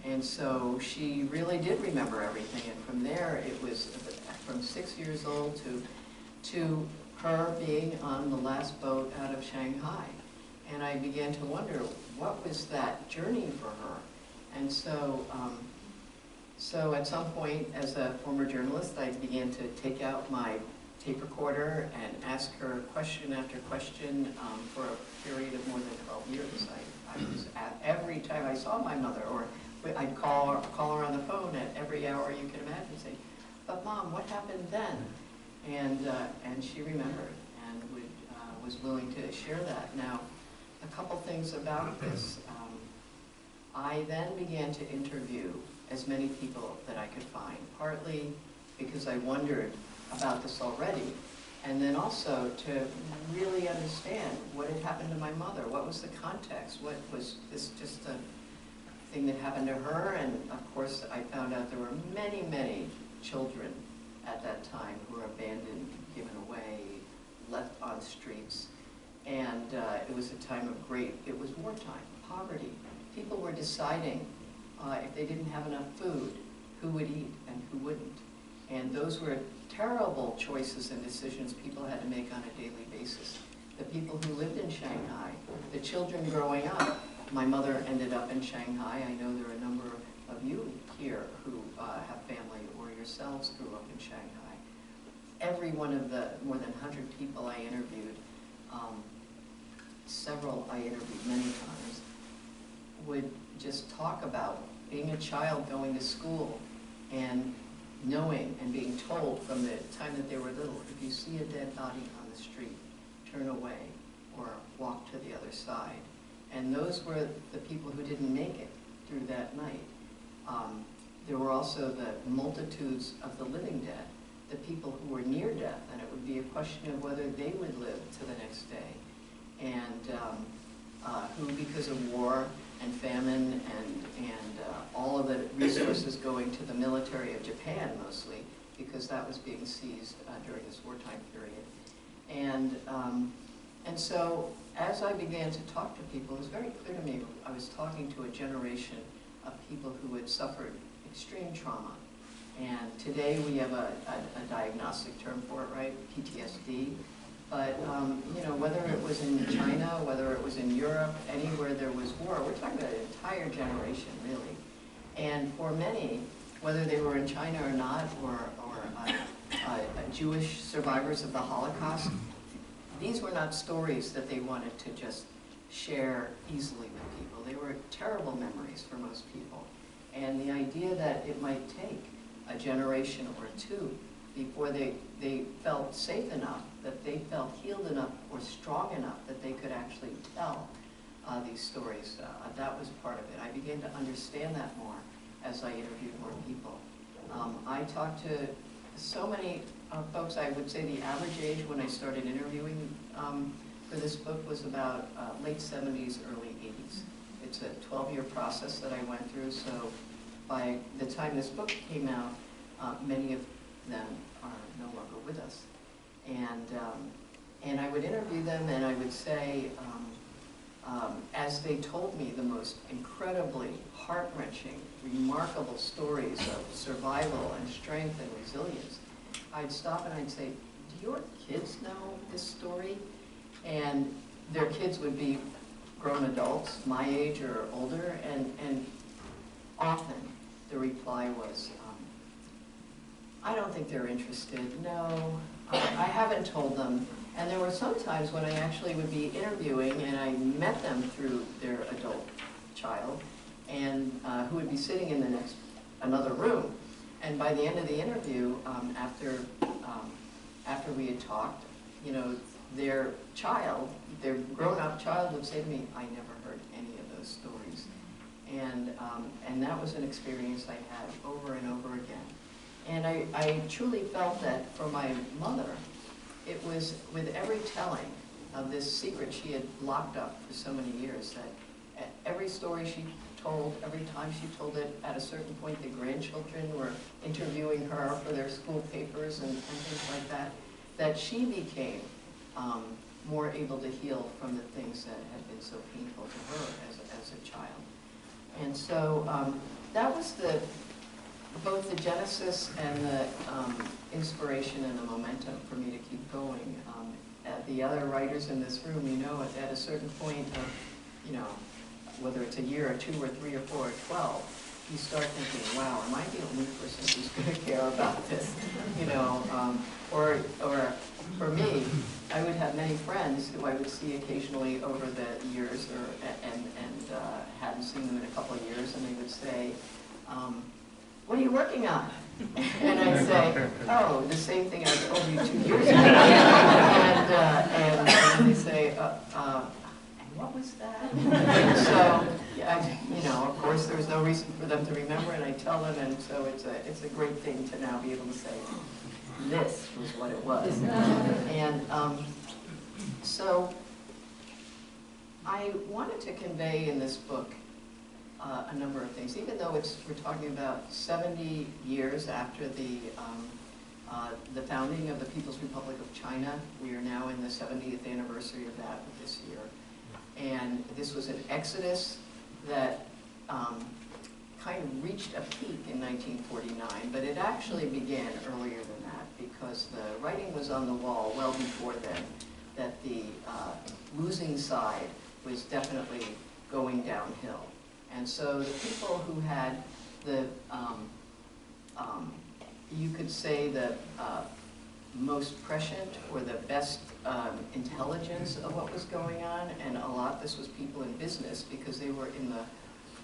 And so she really did remember everything, and from there it was from 6 years old to her being on the last boat out of Shanghai. And I began to wonder, what was that journey for her? And so, so at some point, as a former journalist, I began to take out my tape recorder and ask her question after question for a period of more than 12 years. I was every time I saw my mother, or I'd call her on the phone at every hour you can imagine, say, "But Mom, what happened then?" And she remembered and was willing to share that. Now, a couple things about this. I then began to interview as many people that I could find, partly because I wondered about this already, and then also to really understand what had happened to my mother. What was the context? What was this just a thing that happened to her? And of course, I found out there were many, many children at that time who were abandoned, given away, left on streets. And it was a time of it was wartime, poverty. People were deciding if they didn't have enough food, who would eat and who wouldn't. And those were terrible choices and decisions people had to make on a daily basis. The people who lived in Shanghai, the children growing up, my mother ended up in Shanghai. I know there are a number of you here who have family or yourselves grew up in Shanghai. Every one of the more than 100 people I interviewed, several I interviewed many times, would just talk about being a child going to school and knowing and being told from the time that they were little, if you see a dead body on the street, turn away or walk to the other side. And those were the people who didn't make it through that night. There were also the multitudes of the living dead, the people who were near death, and it would be a question of whether they would live to the next day, and who, because of war and famine and all of the resources going to the military of Japan mostly, because that was being seized during this wartime period. And so as I began to talk to people, it was very clear to me I was talking to a generation of people who had suffered extreme trauma. And today we have a diagnostic term for it, right? PTSD. But you know, whether it was in China, whether it was in Europe, anywhere there was war, we're talking about an entire generation, really. And for many, whether they were in China or not, or Jewish survivors of the Holocaust, these were not stories that they wanted to just share easily with people. They were terrible memories for most people. And the idea that it might take a generation or two before they felt safe enough, that they felt healed enough or strong enough that they could actually tell these stories, that was part of it. I began to understand that more as I interviewed more people. I talked to so many folks. I would say the average age when I started interviewing for this book was about late 70s, early 80s. It's a 12-year process that I went through, so by the time this book came out, many of them are no longer with us. And I would interview them, and I would say, as they told me the most incredibly heart-wrenching, remarkable stories of survival and strength and resilience, I'd stop and I'd say, do your kids know this story? And their kids would be grown adults, my age or older, and often the reply was, I don't think they're interested. No, I haven't told them. And there were some times when I actually would be interviewing and I met them through their adult child, and who would be sitting in another room. And by the end of the interview, after we had talked, you know, their child, their grown-up child would say to me, I never heard any of those stories. And that was an experience I had over and over again. And I truly felt that for my mother, it was with every telling of this secret she had locked up for so many years, that every story she told, every time she told it, at a certain point the grandchildren were interviewing her for their school papers and things like that, that she became more able to heal from the things that had been so painful to her as a child. And so that was both the genesis and the inspiration and the momentum for me to keep going. The other writers in this room, you know, at a certain point of, you know, whether it's a year or 2 or 3 or 4 or 12, you start thinking, wow, am I the only person who's going to care about this? You know, or for me, I would have many friends who I would see occasionally over the years, and hadn't seen them in a couple of years, and they would say, what are you working on? And I'd say, oh, the same thing I told you 2 years ago. And they say, and what was that? And so, yeah, you know, of course, there's no reason for them to remember, and I tell them, and so it's a great thing to now be able to say, this was what it was. And so I wanted to convey in this book a number of things, even though we're talking about 70 years after the founding of the People's Republic of China. We are now in the 70th anniversary of that this year. And this was an exodus that kind of reached a peak in 1949, but it actually began earlier than that, because the writing was on the wall well before then, that the losing side was definitely going downhill. And so the people who had the, you could say the most prescient or the best intelligence of what was going on, and a lot this was people in business, because they were in the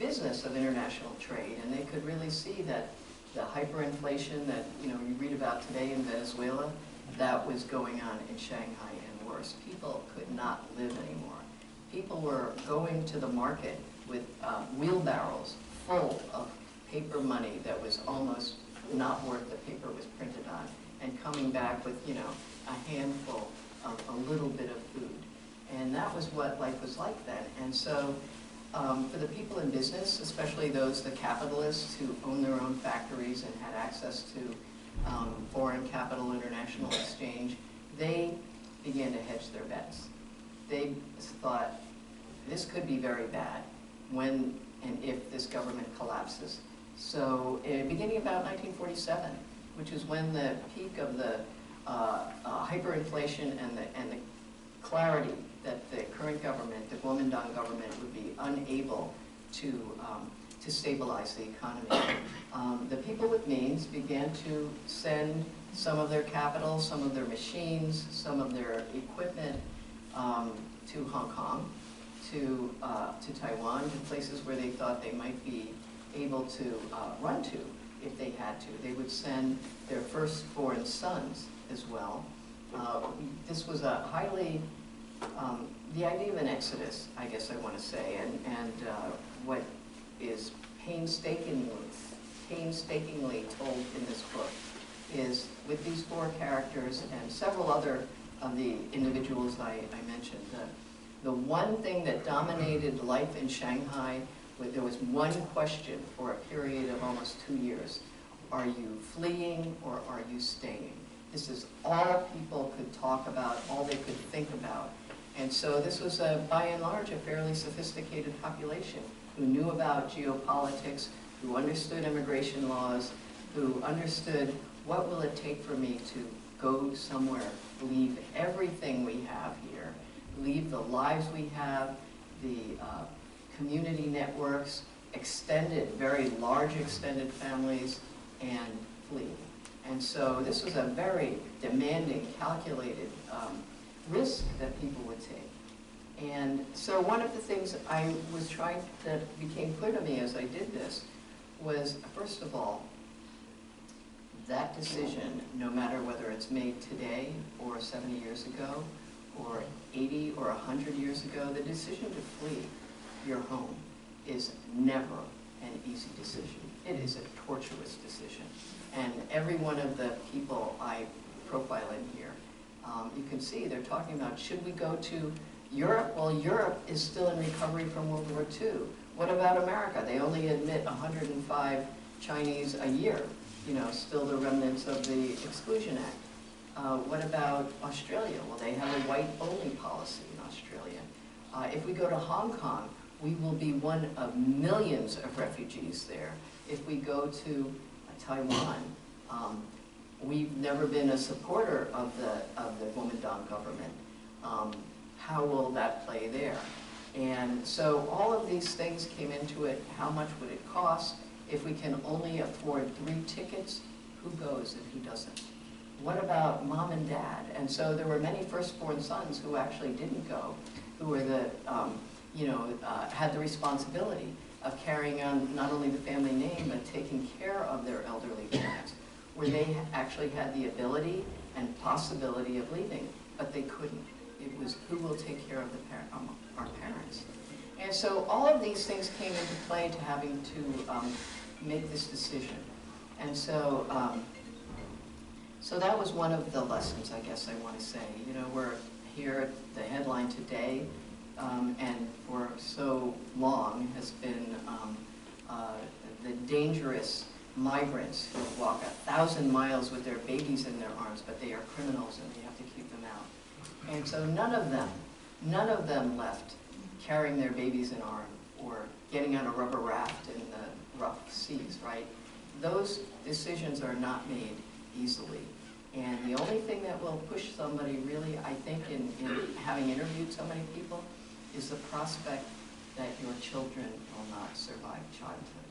business of international trade, and they could really see that the hyperinflation that, you know, you read about today in Venezuela, that was going on in Shanghai and worse. People could not live anymore. People were going to the market with wheelbarrows full of paper money that was almost not worth the paper it was printed on, and coming back with, you know, a handful of a little bit of food. And that was what life was like then. And so for the people in business, especially those, the capitalists who owned their own factories and had access to foreign capital, international exchange, they began to hedge their bets. They thought, this could be very bad when and if this government collapses. So beginning about 1947, which is when the peak of the hyperinflation and the clarity that the current government, the Kuomintang government, would be unable to stabilize the economy. The people with means began to send some of their capital, some of their machines, some of their equipment to Hong Kong, to Taiwan, to places where they thought they might be able to run to if they had to. They would send their firstborn sons as well. This was a highly, the idea of an exodus, I guess I want to say, and what is painstakingly told in this book is, with these 4 characters and several other of the individuals I mentioned, the one thing that dominated life in Shanghai, there was one question for a period of almost 2 years. Are you fleeing or are you staying? This is all people could talk about, all they could think about. And so this was, by and large, a fairly sophisticated population who knew about geopolitics, who understood immigration laws, who understood what will it take for me to go somewhere, leave everything we have here, leave the lives we have, the community networks, extended, very large extended families, and flee. And so this was a very demanding, calculated risk that people would take. And so one of the things I was trying, that became clear to me as I did this, was, first of all, that decision, no matter whether it's made today or 70 years ago, or 80 or 100 years ago, the decision to flee your home is never an easy decision. It is a torturous decision. And every one of the people I profile in here, you can see they're talking about, should we go to Europe? Well, Europe is still in recovery from World War II. What about America? They only admit 105 Chinese a year, you know, still the remnants of the Exclusion Act. What about Australia? Well, they have a white-only policy in Australia. If we go to Hong Kong, we will be one of millions of refugees there. If we go to Taiwan, we've never been a supporter of the Kuomintang government. How will that play there? And so all of these things came into it. How much would it cost? If we can only afford 3 tickets, who goes and who doesn't? What about mom and dad? And so there were many firstborn sons who actually didn't go, who were had the responsibility of carrying on not only the family name, but taking care of their elderly parents, where they actually had the ability and possibility of leaving, but they couldn't. It was who will take care of our parents. And so all of these things came into play to having to make this decision. And so, so that was one of the lessons, I guess I want to say. You know, we're here at the headline today, and for so long has been the dangerous migrants who walk 1,000 miles with their babies in their arms, but they are criminals and we have to keep them out. And so none of them left carrying their babies in arms or getting on a rubber raft in the rough seas, right? Those decisions are not made easily. And the only thing that will push somebody really, I think, in having interviewed so many people, is the prospect that your children will not survive childhood.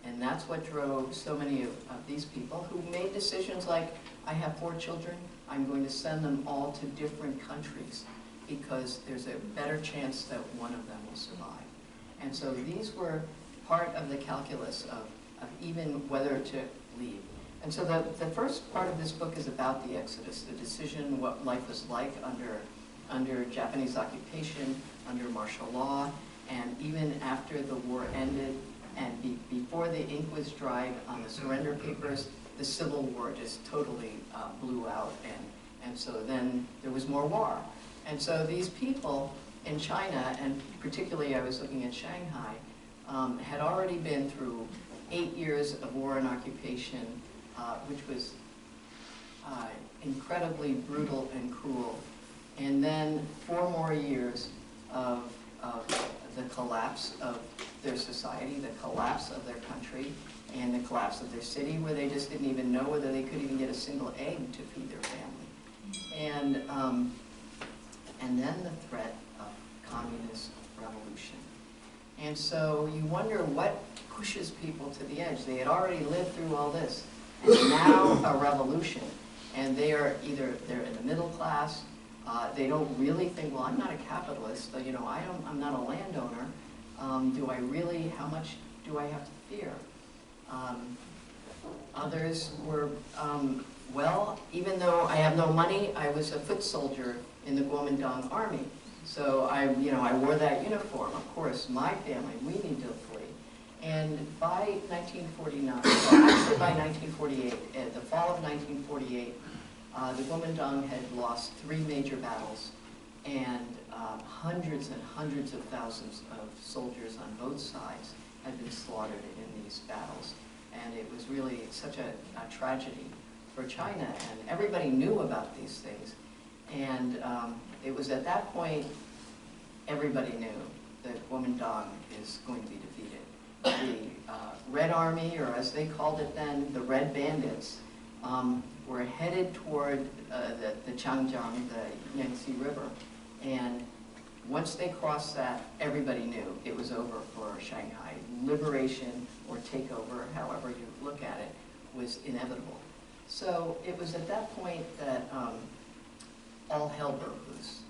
And that's what drove so many of these people who made decisions like, I have 4 children, I'm going to send them all to different countries because there's a better chance that one of them will survive. And so these were part of the calculus of even whether to leave. And so the first part of this book is about the Exodus, the decision, what life was like under Japanese occupation, under martial law, and even after the war ended, and before the ink was dried on the surrender papers, the Civil War just totally blew out, and so then there was more war. And so these people in China, and particularly I was looking at Shanghai, had already been through 8 years of war and occupation, which was incredibly brutal and cruel, and then 4 more years of the collapse of their society, the collapse of their country, and the collapse of their city, where they just didn't even know whether they could even get a single egg to feed their family. And then the threat of communist revolution. And so you wonder what pushes people to the edge. They had already lived through all this, and now a revolution. And they're in the middle class. They don't really think, well, I'm not a capitalist. You know, I'm not a landowner. Do I really? How much do I have to fear? Others were, well, even though I have no money, I was a foot soldier in the Kuomintang army. So I wore that uniform. Of course, my family, we need to flee. And by 1949, well, actually by 1948, at the fall of 1948, the Kuomintang had lost 3 major battles, and hundreds and hundreds of thousands of soldiers on both sides had been slaughtered in these battles. And it was really such a tragedy for China, and everybody knew about these things. And it was at that point, everybody knew that Kuomintang is going to be defeated. The Red Army, or as they called it then, the Red Bandits, were headed toward the Changjiang, the Yangtze River. And once they crossed that, everybody knew it was over for Shanghai. Liberation or takeover, however you look at it, was inevitable. So it was at that point that all hell broke loose.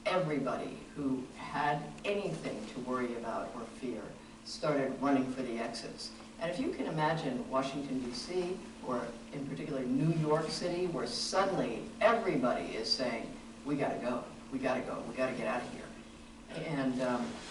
Everybody who had anything to worry about or fear started running for the exits. And if you can imagine Washington, D.C., or in particular New York City, where suddenly everybody is saying, we gotta go, we gotta go, we gotta get out of here.